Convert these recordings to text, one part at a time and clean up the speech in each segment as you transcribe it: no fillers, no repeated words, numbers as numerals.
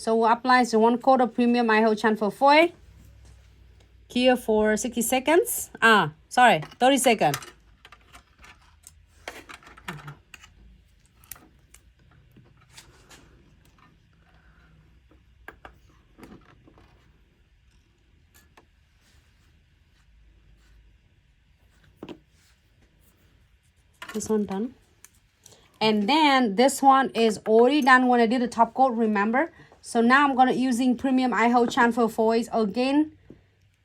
So we'll apply the 1 coat of premium iHold Transfe foil here for 60 seconds. 30 seconds. This one done. And then this one is already done when I did the top coat, remember? So now I'm gonna using premium iHold Transfe foils again,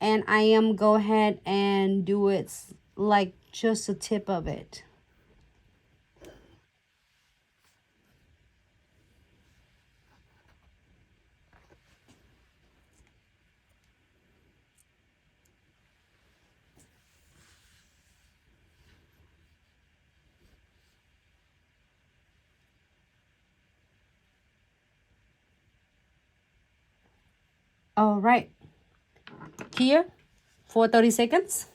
and I am go ahead and do it like just the tip of it. All right, here for 30 seconds.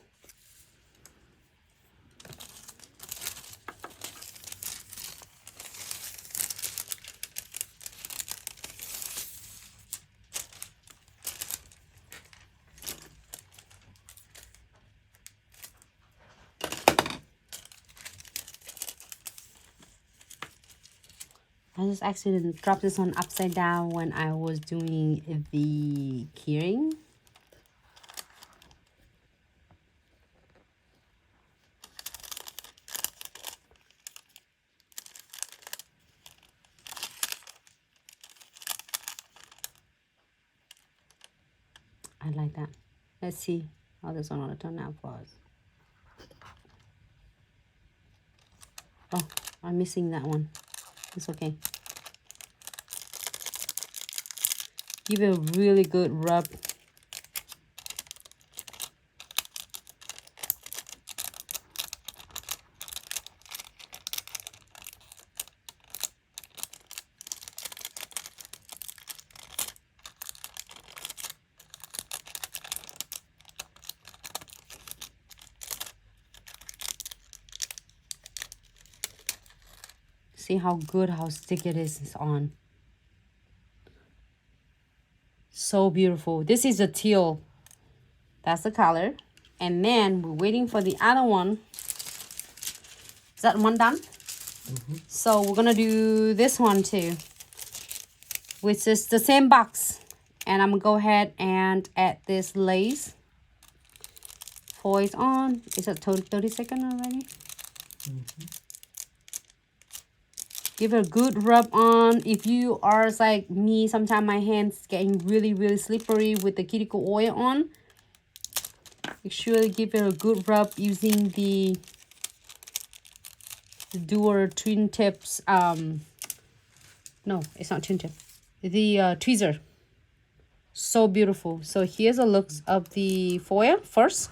I just accidentally dropped this one upside down when I was doing the keyring. I like that. Let's see how this one will turn out for us. Oh, I'm missing that one. It's okay. Give it a really good rub. See how good, how sticky it is on. So beautiful. This is a teal. That's the color. And then we're waiting for the other one. Is that one done? Mm-hmm. So we're gonna do this one too, which is the same box. And I'm gonna go ahead and add this lace. Foils on. Is it 30 seconds already? Mm-hmm. Give it a good rub on. If you are like me, sometimes my hands getting really slippery with the cuticle oil on. Make sure to give it a good rub using the Dual Twin Tips. No, it's not twin tip. The tweezer. So beautiful. So here's a look of the foil first.